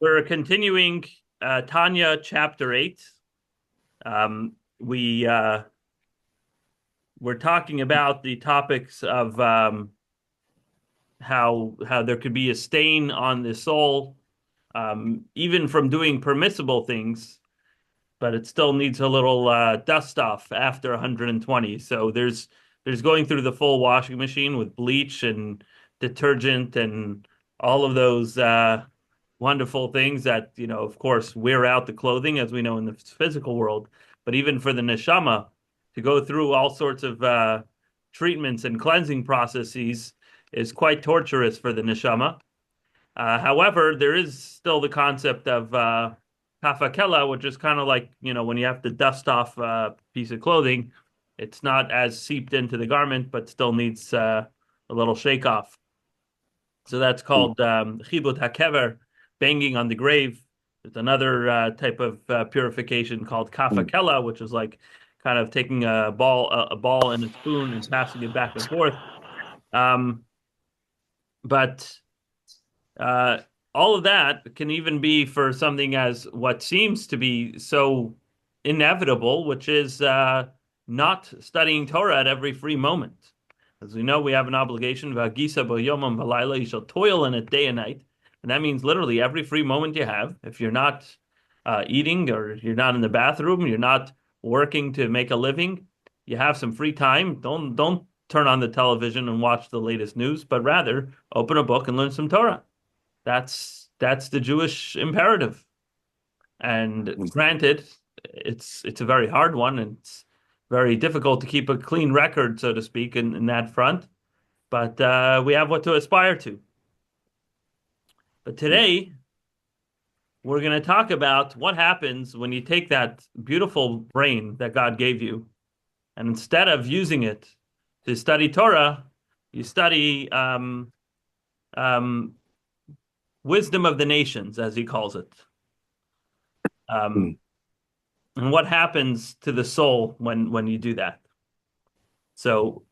We're continuing Tanya chapter 8. We're talking about the topics of how there could be a stain on the soul, even from doing permissible things, but it still needs a little dust off after 120. So there's going through the full washing machine with bleach and detergent and all of those wonderful things that, of course, wear out the clothing, as we know in the physical world. But even for the neshama, to go through all sorts of treatments and cleansing processes is quite torturous for the neshama. However, there is still the concept of kafakela, which is kind of like, when you have to dust off a piece of clothing, it's not as seeped into the garment, but still needs a little shake off. So that's called chibut hakever, banging on the grave. There's another type of purification called kafakela, which is like kind of taking a ball and a spoon and passing it back and forth. Um, but uh, all of that can even be for something as what seems to be so inevitable, which is not studying Torah at every free moment. As we know, we have an obligation, V'agisa b'yomam v'layla, you shall toil in it day and night. And that means literally every free moment you have. If you're not eating or you're not in the bathroom, you're not working to make a living, you have some free time. Don't turn on the television and watch the latest news, but rather open a book and learn some Torah. That's the Jewish imperative. And granted, it's a very hard one, and it's very difficult to keep a clean record, so to speak, in that front. But we have what to aspire to. But today, we're going to talk about what happens when you take that beautiful brain that God gave you, and instead of using it to study Torah, you study wisdom of the nations, as he calls it. And what happens to the soul when you do that. So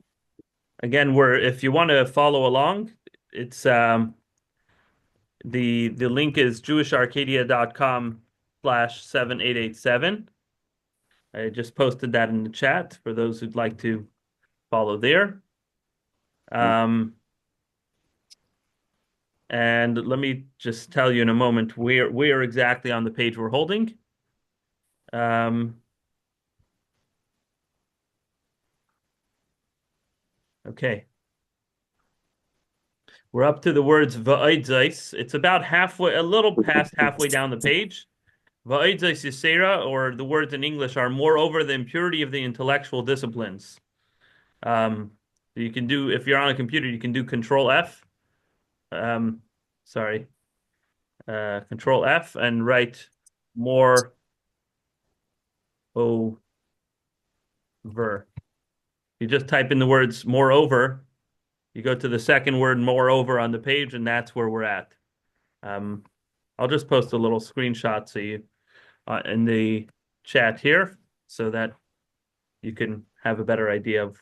again, if you want to follow along, it's the link is jewisharcadia.com/7887. I just posted that in the chat for those who'd like to follow there. And let me just tell you in a moment where exactly on the page we're holding. Okay. We're up to the words va'odzais. It's about halfway, a little past halfway down the page. Va'odzais yisera, or the words in English are moreover the impurity of the intellectual disciplines. You can do, if you're on a computer, you can do Control F. Control F and write more over. You just type in the words moreover. You go to the second word moreover on the page, and that's where we're at. I'll just post a little screenshot so you in the chat here so that you can have a better idea of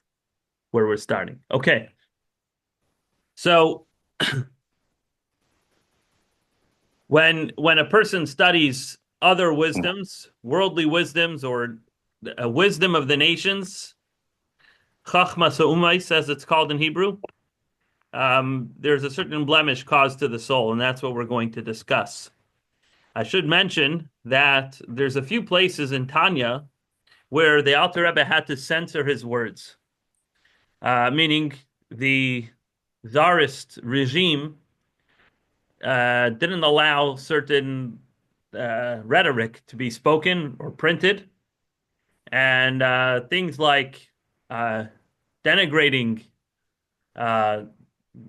where we're starting. Okay. So when a person studies other wisdoms, worldly wisdoms, or a wisdom of the nations, Chachma Sa'umais, as it's called in Hebrew, there's a certain blemish caused to the soul, and that's what we're going to discuss. I should mention that there's a few places in Tanya where the Alter Rebbe had to censor his words, meaning the Tsarist regime didn't allow certain rhetoric to be spoken or printed, and things like denigrating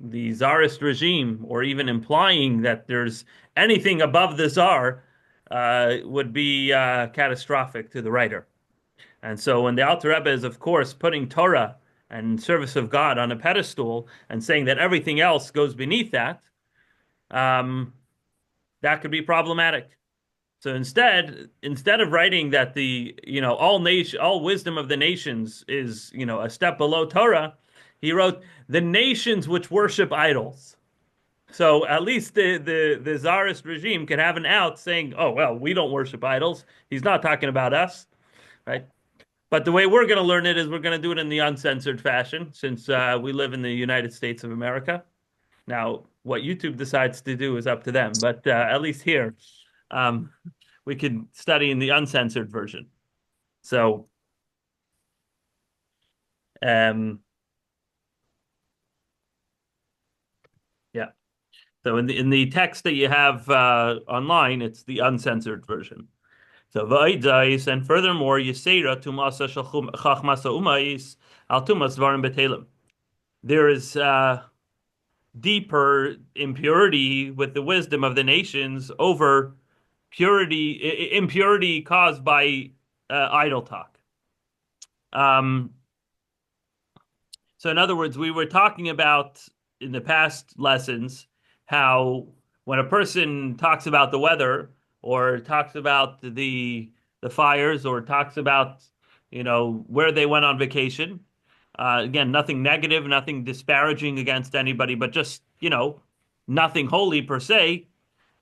the Tsarist regime, or even implying that there's anything above the Tsar, would be catastrophic to the writer. And so when the Alter Rebbe is, of course, putting Torah and service of God on a pedestal and saying that everything else goes beneath that, that could be problematic. So instead of writing that all wisdom of the nations is, a step below Torah, he wrote the nations which worship idols. So at least the czarist regime can have an out saying, "Oh well, we don't worship idols. He's not talking about us, right?" But the way we're going to learn it is we're going to do it in the uncensored fashion, since we live in the United States of America. Now, what YouTube decides to do is up to them, but at least here, um, we can study in the uncensored version. So, um, yeah. So in the text that you have online, it's the uncensored version. So v'aydais, and furthermore, yisera tumasa chachmasa umais al tumas dvarim betelim. There is deeper impurity with the wisdom of the nations over impurity caused by idle talk. Um, so, in other words, we were talking about in the past lessons how when a person talks about the weather or talks about the fires or talks about where they went on vacation, again, nothing negative, nothing disparaging against anybody, but just nothing holy per se.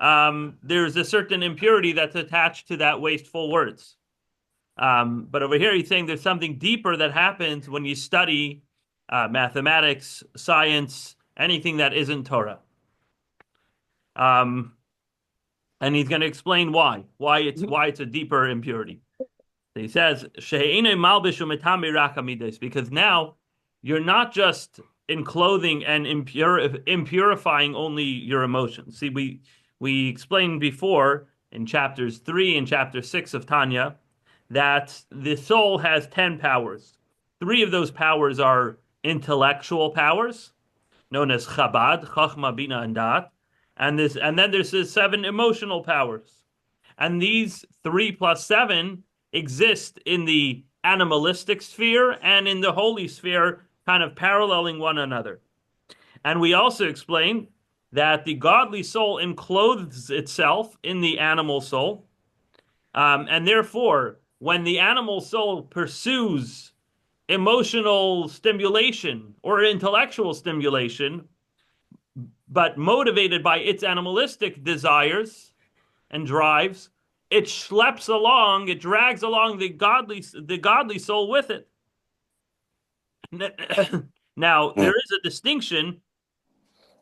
There's a certain impurity that's attached to that wasteful words. But over here, he's saying there's something deeper that happens when you study mathematics, science, anything that isn't Torah. Um, and he's going to explain why it's a deeper impurity. He says, because now you're not just enclothing and impurifying only your emotions. See, we explained before in chapters 3 and chapter 6 of Tanya that the soul has 10 powers. 3 of those powers are intellectual powers, known as Chabad, Chachma, Bina, and Dat. And then there's the 7 emotional powers. And these 3 plus 7 exist in the animalistic sphere and in the holy sphere, kind of paralleling one another. And we also explained that the godly soul encloses itself in the animal soul. And therefore, when the animal soul pursues emotional stimulation or intellectual stimulation, but motivated by its animalistic desires and drives, it schleps along, it drags along the godly soul with it. Now, there is a distinction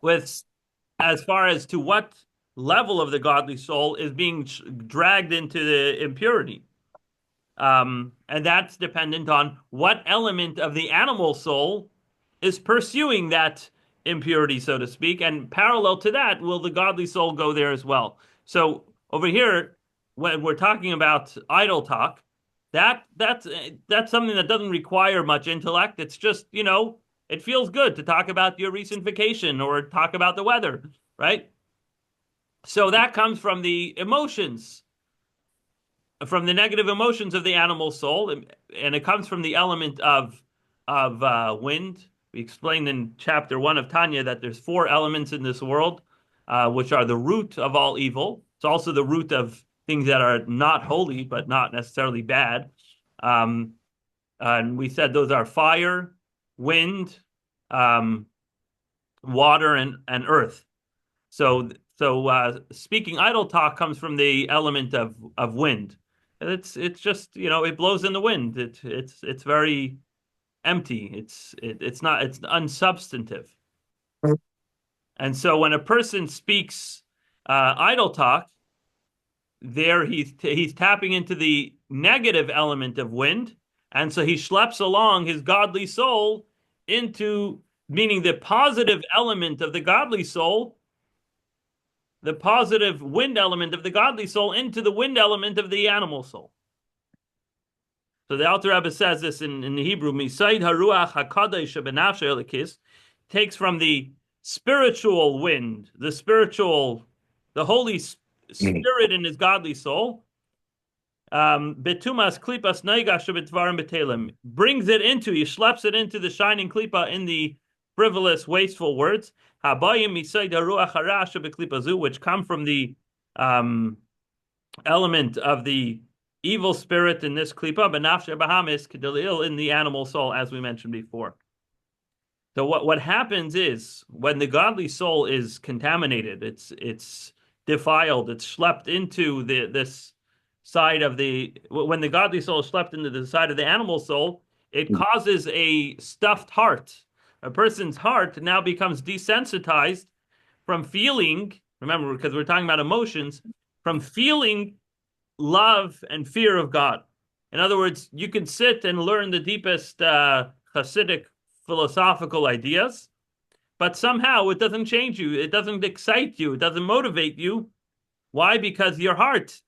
with as far as to what level of the godly soul is being dragged into the impurity. And that's dependent on what element of the animal soul is pursuing that impurity, so to speak. And parallel to that, will the godly soul go there as well? So over here, when we're talking about idle talk, that's something that doesn't require much intellect. It's just, it feels good to talk about your recent vacation or talk about the weather, right? So that comes from the emotions, from the negative emotions of the animal soul, and it comes from the element of wind. We explained in chapter 1 of Tanya that there's 4 elements in this world, which are the root of all evil. It's also the root of things that are not holy, but not necessarily bad. And we said those are fire, wind, um, water, and earth. So speaking idle talk comes from the element of wind. It's just it blows in the wind. It's very empty. It's unsubstantive. And so when a person speaks idle talk, there he's tapping into the negative element of wind, and so he schleps along his godly soul into, meaning the positive element of the godly soul, the positive wind element of the godly soul into the wind element of the animal soul. So the Alter Rebbe says this in the Hebrew, Misaid haruach hakadosh benafshe elikis, takes from the spiritual wind, the Holy Spirit in his godly soul, betumas klipas naigash betvarim betelim, brings it into, he schleps it into the shining klipa in the frivolous, wasteful words, habayim misaid haruach harash beklipazu, which come from the element of the evil spirit in this klipa, benafshe bahamis kedalil, in the animal soul, as we mentioned before. So what happens is when the godly soul is contaminated, it's defiled, it's schlepped into this side of the when the godly soul is schlepped into the side of the animal soul, it causes a stuffed heart. A person's heart now becomes desensitized from feeling, remember, because we're talking about emotions, from feeling love and fear of God. In other words, you can sit and learn the deepest Hasidic philosophical ideas, but somehow it doesn't change you. It doesn't excite you. It doesn't motivate you. Why? Because your heart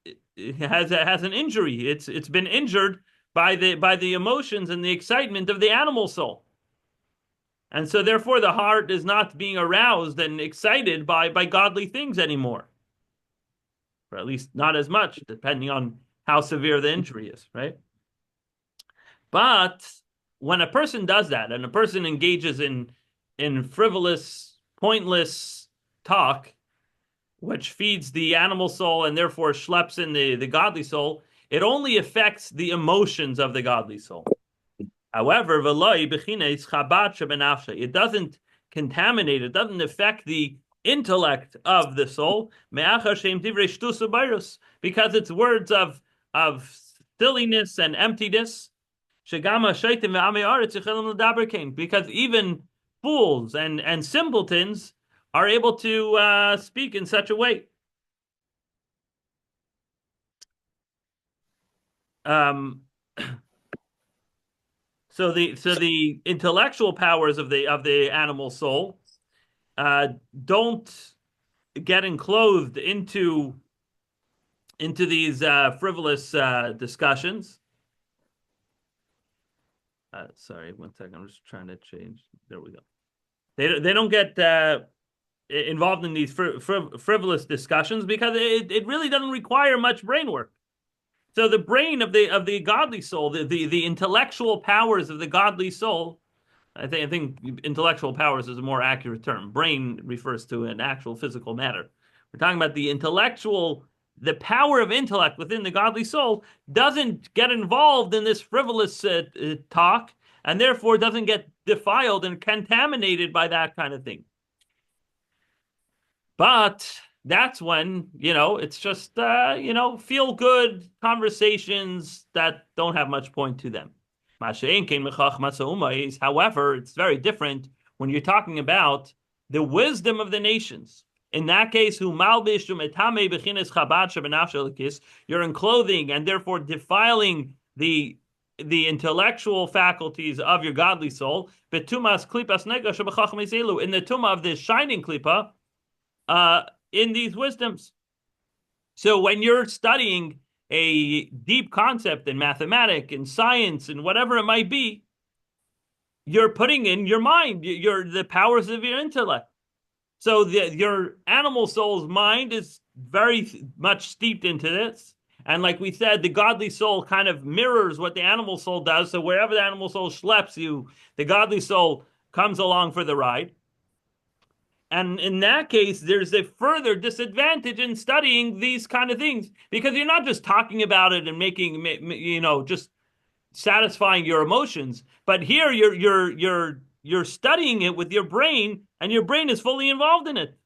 has an injury. It's been injured by the emotions and the excitement of the animal soul. And so therefore the heart is not being aroused and excited by godly things anymore. Or at least not as much, depending on how severe the injury is, right? But when a person does that and a person engages in frivolous, pointless talk, which feeds the animal soul and therefore schleps in the godly soul, it only affects the emotions of the godly soul. However, it doesn't contaminate, it doesn't affect the intellect of the soul, because it's words of silliness and emptiness. Because even fools and simpletons are able to speak in such a way. So the intellectual powers of the animal soul don't get enclosed into these frivolous discussions. Sorry, 1 second. I'm just trying to change. There we go. They don't get involved in these frivolous discussions because it really doesn't require much brain work. So the brain of the godly soul, the intellectual powers of the godly soul, I think intellectual powers is a more accurate term. Brain refers to an actual physical matter. We're talking about the power of intellect within the godly soul doesn't get involved in this frivolous talk, and therefore doesn't get defiled and contaminated by that kind of thing. But that's when, it's just, feel good conversations that don't have much point to them. However, it's very different when you're talking about the wisdom of the nations. In that case, you're in clothing and therefore defiling the intellectual faculties of your godly soul. In the tuma of the shining klipa, in these wisdoms. So when you're studying a deep concept in mathematics, in science, and whatever it might be, you're putting in your mind, the powers of your intellect. So your animal soul's mind is very much steeped into this. And like we said, the godly soul kind of mirrors what the animal soul does. So wherever the animal soul schleps you, the godly soul comes along for the ride. And in that case, there's a further disadvantage in studying these kind of things because you're not just talking about it and making, just satisfying your emotions, but here you're studying it with your brain, and your brain is fully involved in it.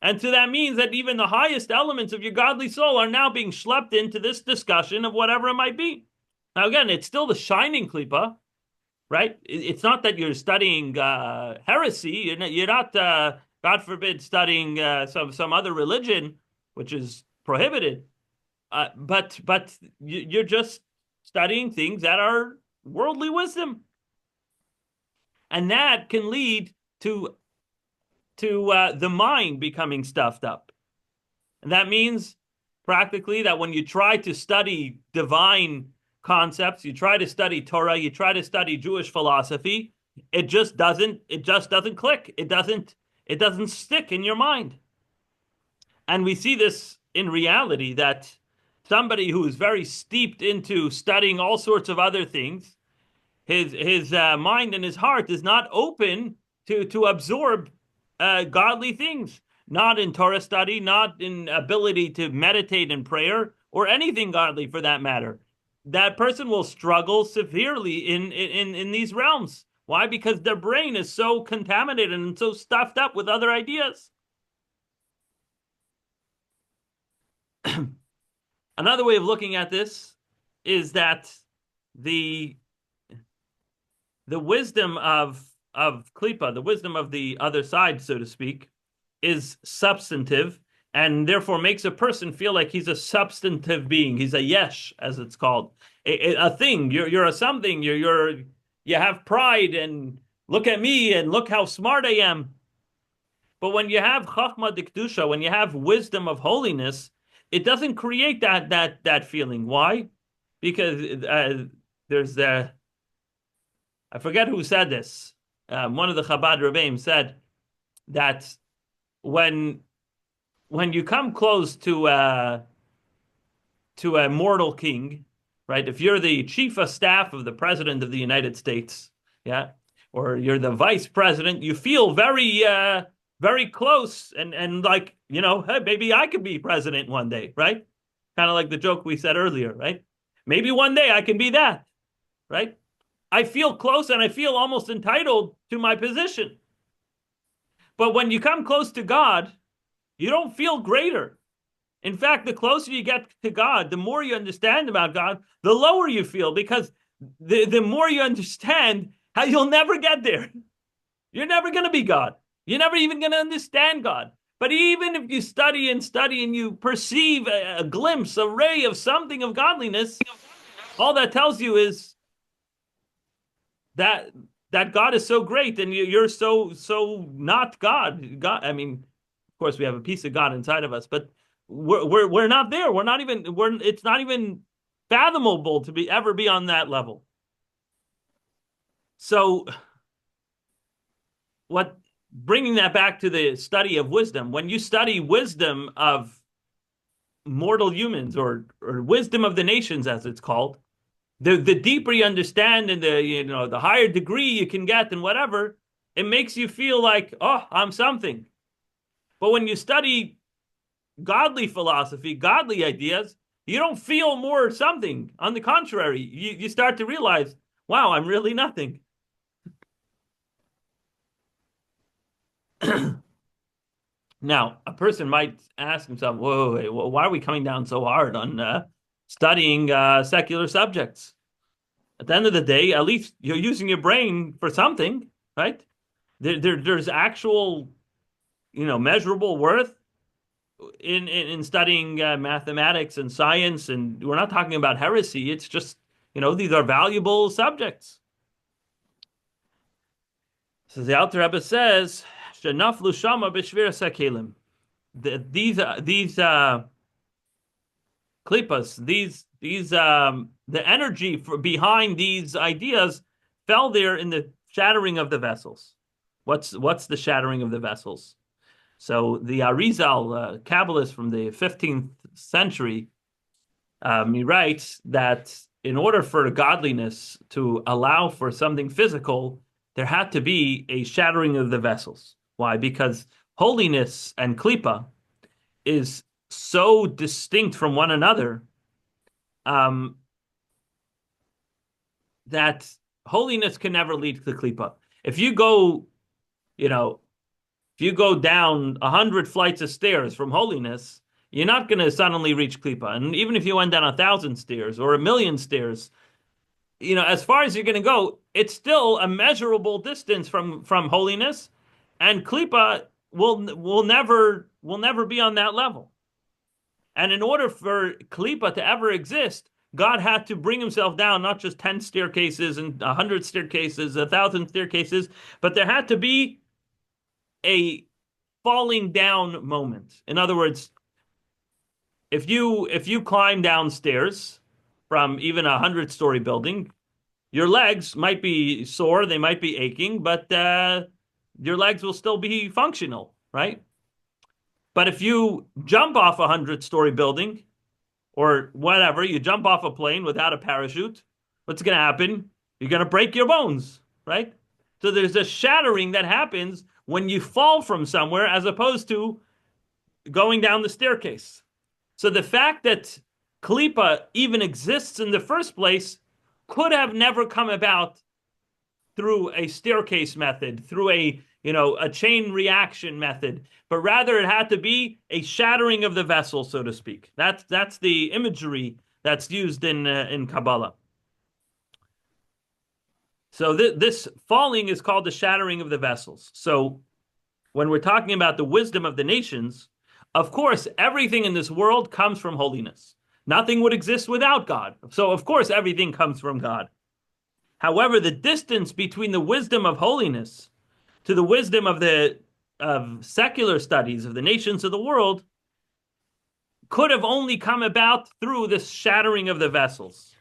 And so that means that even the highest elements of your godly soul are now being schlepped into this discussion of whatever it might be. Now, again, it's still the shining klipa, right? It's not that you're studying heresy. You're not, God forbid, studying some other religion, which is prohibited. But you're just studying things that are worldly wisdom, and that can lead to the mind becoming stuffed up. And that means practically that when you try to study divine concepts, you try to study Torah, you try to study Jewish philosophy, it just doesn't click. It doesn't stick in your mind. And we see this in reality, that somebody who is very steeped into studying all sorts of other things, his mind and his heart is not open to absorb godly things, not in Torah study, not in ability to meditate in prayer, or anything godly for that matter. That person will struggle severely in these realms. Why? Because their brain is so contaminated and so stuffed up with other ideas. Another way of looking at this is that the wisdom of klipa, the wisdom of the other side, so to speak, is substantive and therefore makes a person feel like he's a substantive being. He's a yesh, as it's called, a thing. You're a something. You have pride and look at me and look how smart I am. But when you have chachma dikdusha, when you have wisdom of holiness, it doesn't create that feeling. Why? Because there's I forget who said this. One of the Chabad Rebbeim said that when you come close to a mortal king, right? If you're the chief of staff of the president of the United States, yeah, or you're the vice president, you feel very close and like, hey, maybe I could be president one day, right? Kind of like the joke we said earlier, right? Maybe one day I can be that, right? I feel close and I feel almost entitled to my position. But when you come close to God, you don't feel greater. In fact, the closer you get to God, the more you understand about God, the lower you feel, because the more you understand how you'll never get there. You're never going to be God. You're never even going to understand God. But even if you study and you perceive a glimpse, a ray of something of godliness, all that tells you is that God is so great and you're so not God. God, I mean, of course, we have a piece of God inside of us, but we're not there. It's not even fathomable to ever be on that level. So, bringing that back to the study of wisdom, when you study wisdom of mortal humans or wisdom of the nations, as it's called, the deeper you understand and the higher degree you can get and whatever, it makes you feel like, oh, I'm something. But when you study godly philosophy, godly ideas, you don't feel more something. On the contrary, you start to realize, wow, I'm really nothing. Now, a person might ask himself, whoa, why are we coming down so hard on studying secular subjects? At the end of the day, at least you're using your brain for something, right? There's actual, measurable worth in studying mathematics and science, and we're not talking about heresy. It's just, these are valuable subjects. So the Alter Rebbe says, "Shenaflu shama b'shvir sakelim." These klipas, the energy behind these ideas fell there in the shattering of the vessels. What's the shattering of the vessels? So the Arizal, Kabbalist from the 15th century, he writes that in order for godliness to allow for something physical, there had to be a shattering of the vessels. Why? Because holiness and klipa is so distinct from one another that holiness can never lead to klipa. If you go down 100 flights of stairs from holiness, you're not going to suddenly reach klipa. And even if you went down 1,000 stairs or 1,000,000 stairs, as far as you're going to go, it's still a measurable distance from holiness, and klipa will never be on that level. And in order for klipa to ever exist, God had to bring himself down, not just 10 staircases and 100 staircases, 1,000 staircases, but there had to be a falling down moment. In other words, if you climb downstairs from even a 100-story building, your legs might be sore, they might be aching, but your legs will still be functional, right? But if you jump off a 100-story building or whatever, you jump off a plane without a parachute, what's going to happen? You're going to break your bones, right? So there's a shattering that happens when you fall from somewhere as opposed to going down the staircase. So the fact that klipa even exists in the first place could have never come about through a staircase method, through a chain reaction method, but rather it had to be a shattering of the vessel, so to speak. That's the imagery that's used in Kabbalah. So this falling is called the shattering of the vessels. So when we're talking about the wisdom of the nations, of course, everything in this world comes from holiness. Nothing would exist without God. So of course, everything comes from God. However, the distance between the wisdom of holiness to the wisdom of secular studies of the nations of the world could have only come about through this shattering of the vessels.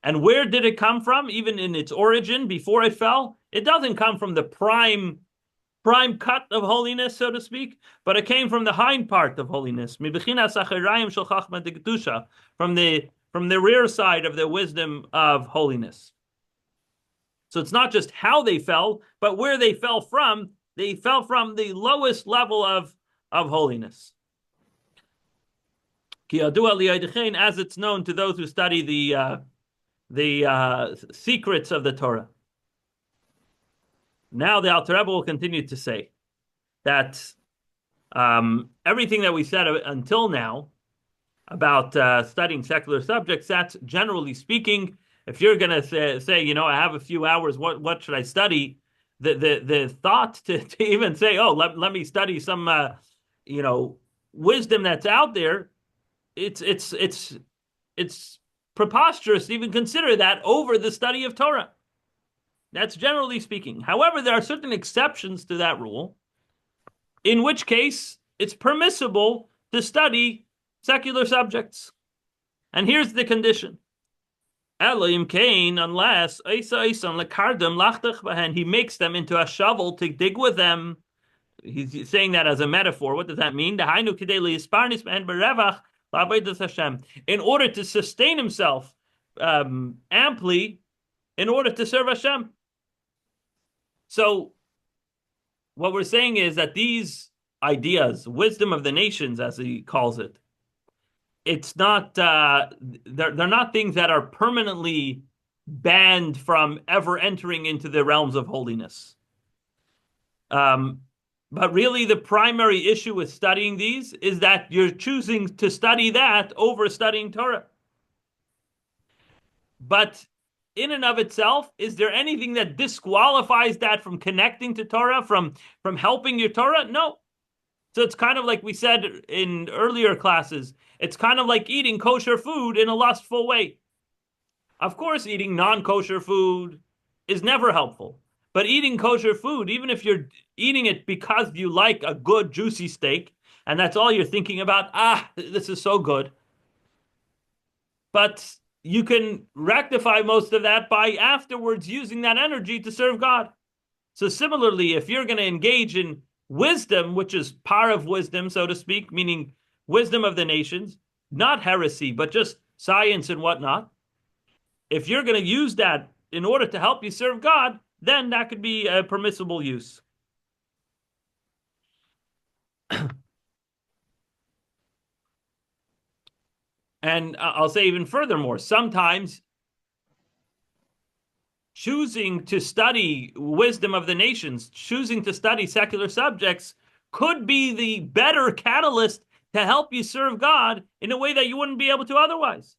And where did it come from? Even in its origin, before it fell, it doesn't come from the prime cut of holiness, so to speak, but it came from the hind part of holiness, from the rear side of the wisdom of holiness. So it's not just how they fell, but where they fell from. They fell from the lowest level of holiness. As it's known to those who study the secrets of the Torah. Now the Alter Rebbe will continue to say that everything that we said until now about studying secular subjects, that's generally speaking. If you're going to say, I have a few hours, what should I study? The thought to even say, let me study some, wisdom that's out there, it's preposterous to even consider that over the study of Torah. That's generally speaking. However, there are certain exceptions to that rule, in which case it's permissible to study secular subjects. And here's the condition. Elohim Cain, unless he makes them into a shovel to dig with them. He's saying that as a metaphor. What does that mean? In order to sustain himself amply, in order to serve Hashem. So what we're saying is that these ideas, wisdom of the nations, as he calls it, it's not they're not things that are permanently banned from ever entering into the realms of holiness. But really the primary issue with studying these is that you're choosing to study that over studying Torah. But in and of itself, is there anything that disqualifies that from connecting to Torah, from helping your Torah? No. So it's kind of like we said in earlier classes, it's kind of like eating kosher food in a lustful way. Of course, eating non-kosher food is never helpful. But eating kosher food, even if you're eating it because you like a good juicy steak, and that's all you're thinking about, this is so good. But you can rectify most of that by afterwards using that energy to serve God. So similarly, if you're going to engage in wisdom, which is par of wisdom, so to speak, meaning wisdom of the nations, not heresy, but just science and whatnot, if you're going to use that in order to help you serve God, then that could be a permissible use. And I'll say even furthermore, sometimes choosing to study wisdom of the nations, choosing to study secular subjects could be the better catalyst to help you serve God in a way that you wouldn't be able to otherwise.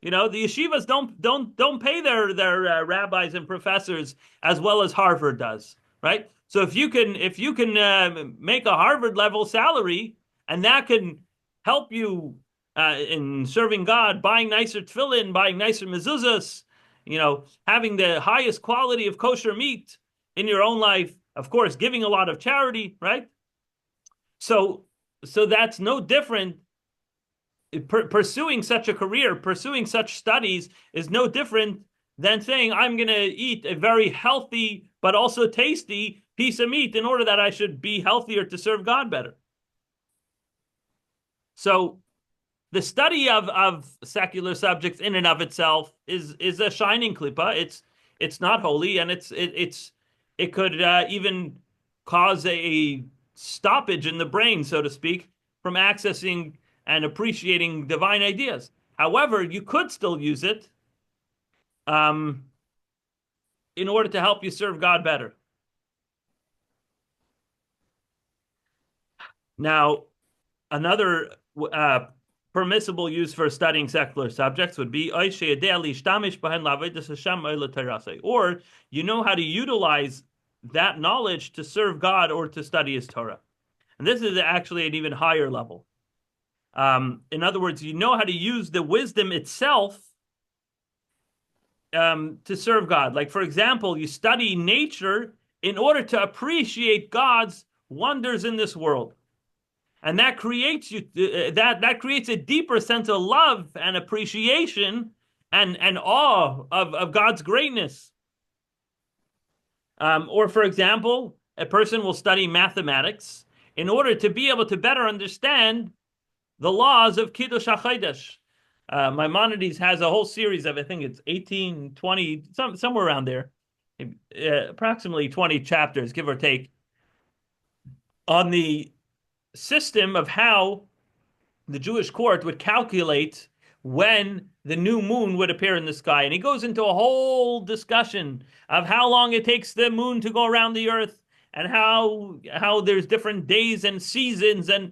The yeshivas don't pay their rabbis and professors as well as Harvard does, right? So if you can make a Harvard level salary, and that can help you in serving God, buying nicer tefillin, buying nicer mezuzahs, having the highest quality of kosher meat in your own life, of course, giving a lot of charity, right? So that's no different. Pursuing such a career, pursuing such studies is no different than saying, I'm going to eat a very healthy but also tasty piece of meat in order that I should be healthier to serve God better. So the study of secular subjects in and of itself is a shining klippa. It's not holy, and it could even cause a stoppage in the brain, so to speak, from accessing and appreciating divine ideas. However, you could still use it in order to help you serve God better. Now, another permissible use for studying secular subjects would be or you know how to utilize that knowledge to serve God or to study His Torah. And this is actually an even higher level. In other words, you know how to use the wisdom itself to serve God. Like, for example, you study nature in order to appreciate God's wonders in this world. And that creates that creates a deeper sense of love and appreciation and awe of God's greatness. Or, for example, a person will study mathematics in order to be able to better understand the laws of Kiddush HaChodesh. Maimonides has a whole series of, I think it's 18, 20, somewhere around there, approximately 20 chapters, give or take, on the system of how the Jewish court would calculate when the new moon would appear in the sky. And he goes into a whole discussion of how long it takes the moon to go around the earth and how there's different days and seasons and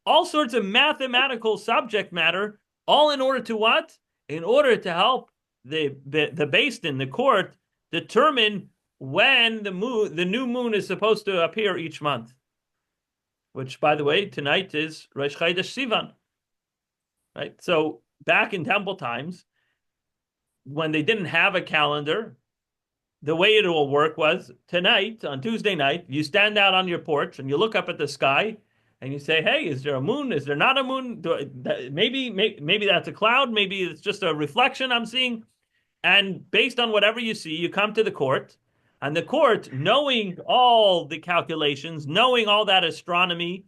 all sorts of mathematical subject matter, all in order to what? In order to help the Beis Din, the court, determine when the new moon is supposed to appear each month. Which, by the way, tonight is Rosh Chodesh Sivan. Right? So back in temple times, when they didn't have a calendar, the way it will work was tonight, on Tuesday night, you stand out on your porch and you look up at the sky and you say, hey, is there a moon? Is there not a moon? Maybe that's a cloud. Maybe it's just a reflection I'm seeing. And based on whatever you see, you come to the court. And the court, knowing all the calculations, knowing all that astronomy,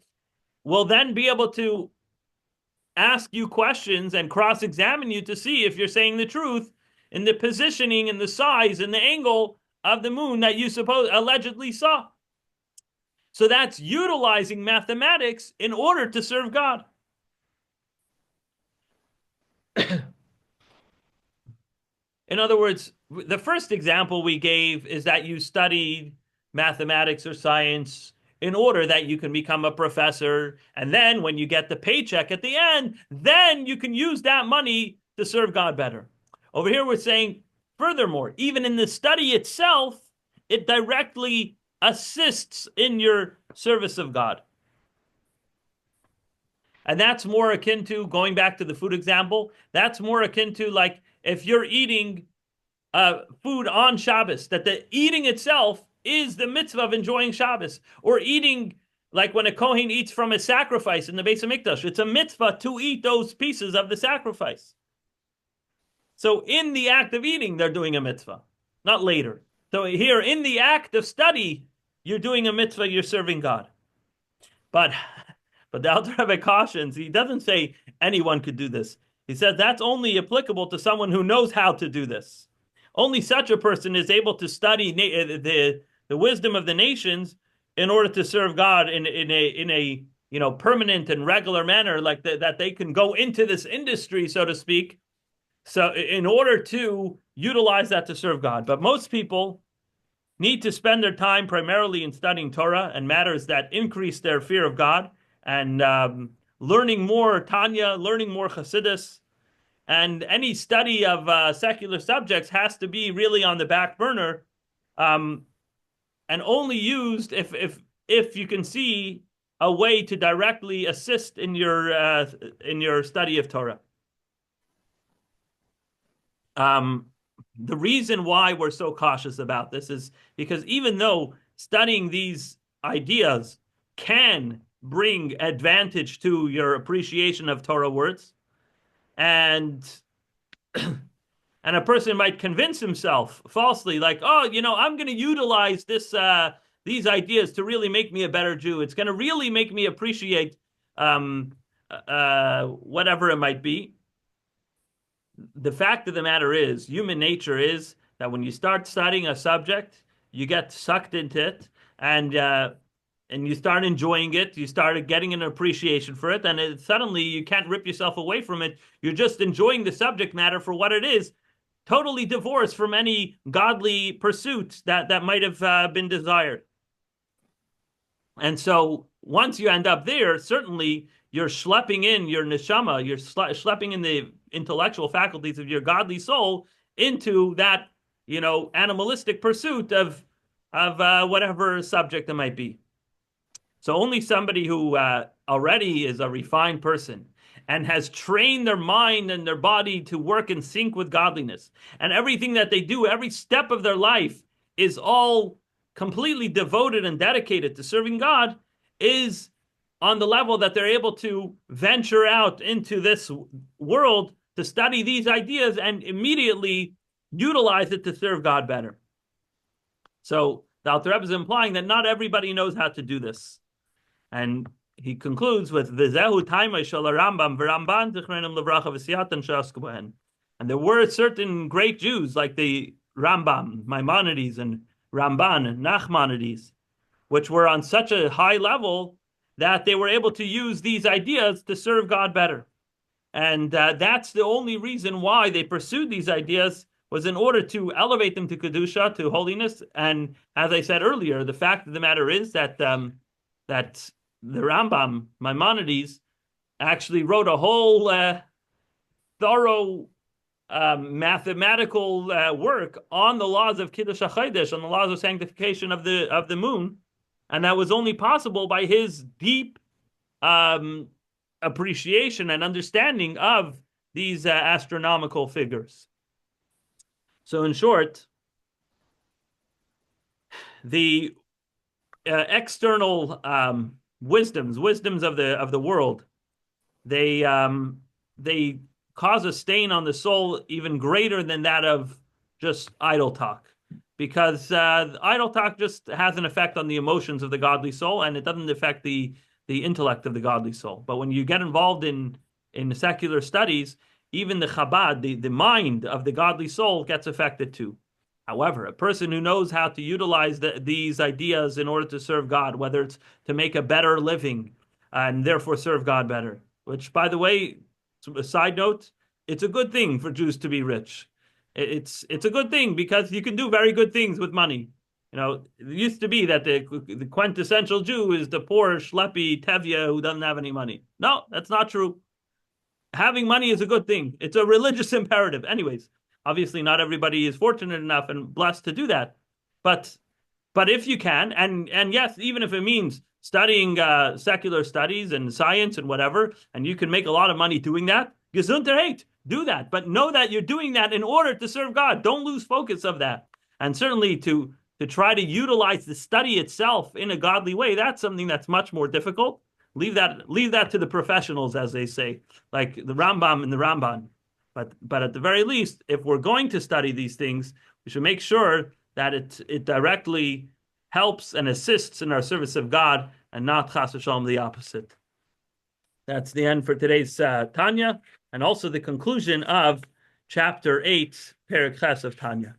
will then be able to ask you questions and cross-examine you to see if you're saying the truth in the positioning and the size and the angle of the moon that you allegedly saw. So that's utilizing mathematics in order to serve God. In other words, the first example we gave is that you studied mathematics or science in order that you can become a professor. And then when you get the paycheck at the end, then you can use that money to serve God better. Over here, we're saying, furthermore, even in the study itself, it directly assists in your service of God. And that's more akin to, going back to the food example, that's more akin to like if you're eating food on Shabbos, that the eating itself is the mitzvah of enjoying Shabbos. Or eating, like when a Kohen eats from a sacrifice in the Beis Hamikdash, it's a mitzvah to eat those pieces of the sacrifice. So in the act of eating, they're doing a mitzvah, not later. So here, in the act of study, you're doing a mitzvah, you're serving God. But the Alter Rebbe cautions, he doesn't say anyone could do this. He says that's only applicable to someone who knows how to do this. Only such a person is able to study the wisdom of the nations in order to serve God in a permanent and regular manner, like that they can go into this industry, so to speak. So in order to utilize that to serve God. But most people need to spend their time primarily in studying Torah and matters that increase their fear of God and learning more Tanya, learning more Chassidus. And any study of secular subjects has to be really on the back burner and only used if you can see a way to directly assist in your study of Torah. The reason why we're so cautious about this is because even though studying these ideas can bring advantage to your appreciation of Torah words, and a person might convince himself falsely, like, oh, I'm going to utilize these ideas to really make me a better Jew. It's going to really make me appreciate whatever it might be. The fact of the matter is, human nature is that when you start studying a subject, you get sucked into it, and you start enjoying it. You start getting an appreciation for it, and suddenly you can't rip yourself away from it. You're just enjoying the subject matter for what it is, totally divorced from any godly pursuit that might have been desired. And so once you end up there, certainly you're schlepping in your neshama, you're schlepping in the intellectual faculties of your godly soul into that, animalistic pursuit of whatever subject it might be. So only somebody who already is a refined person and has trained their mind and their body to work in sync with godliness, and everything that they do, every step of their life is all completely devoted and dedicated to serving God, is on the level that they're able to venture out into this world to study these ideas and immediately utilize it to serve God better. So the Alter Rebbe is implying that not everybody knows how to do this. And he concludes with V'zehu taimai shel Rambam v'Ramban zichronim levracha v'siyatan she'asku b'hen. And there were certain great Jews like the Rambam, Maimonides, and Ramban, and Nachmanides, which were on such a high level that they were able to use these ideas to serve God better. And that's the only reason why they pursued these ideas, was in order to elevate them to Kedusha, to holiness. And as I said earlier, the fact of the matter is that that the Rambam, Maimonides, actually wrote a whole thorough mathematical work on the laws of Kiddush HaChodesh, on the laws of sanctification of the moon, and that was only possible by his deep appreciation and understanding of these astronomical figures. So, in short, the external wisdoms of the world, they cause a stain on the soul even greater than that of just idle talk, because idle talk just has an effect on the emotions of the godly soul, and it doesn't affect the intellect of the godly soul. But when you get involved in secular studies, even the Chabad, the mind of the godly soul, gets affected too. However, a person who knows how to utilize these ideas in order to serve God, whether it's to make a better living and therefore serve God better, which, by the way, a side note, it's a good thing for Jews to be rich. It's a good thing because you can do very good things with money. It used to be that the quintessential Jew is the poor, schleppy Tevye who doesn't have any money. No, that's not true. Having money is a good thing. It's a religious imperative. Anyways, obviously not everybody is fortunate enough and blessed to do that. But if you can, and yes, even if it means studying secular studies and science and whatever, and you can make a lot of money doing that, Gesundheit, do that. But know that you're doing that in order to serve God. Don't lose focus of that. And certainly to try to utilize the study itself in a godly way, that's something that's much more difficult. Leave that to the professionals, as they say, like the Rambam and the Ramban. But at the very least, if we're going to study these things, we should make sure that it directly helps and assists in our service of God, and not chas v'shalom the opposite. That's the end for today's Tanya, and also the conclusion of chapter 8, Perek Ches of Tanya.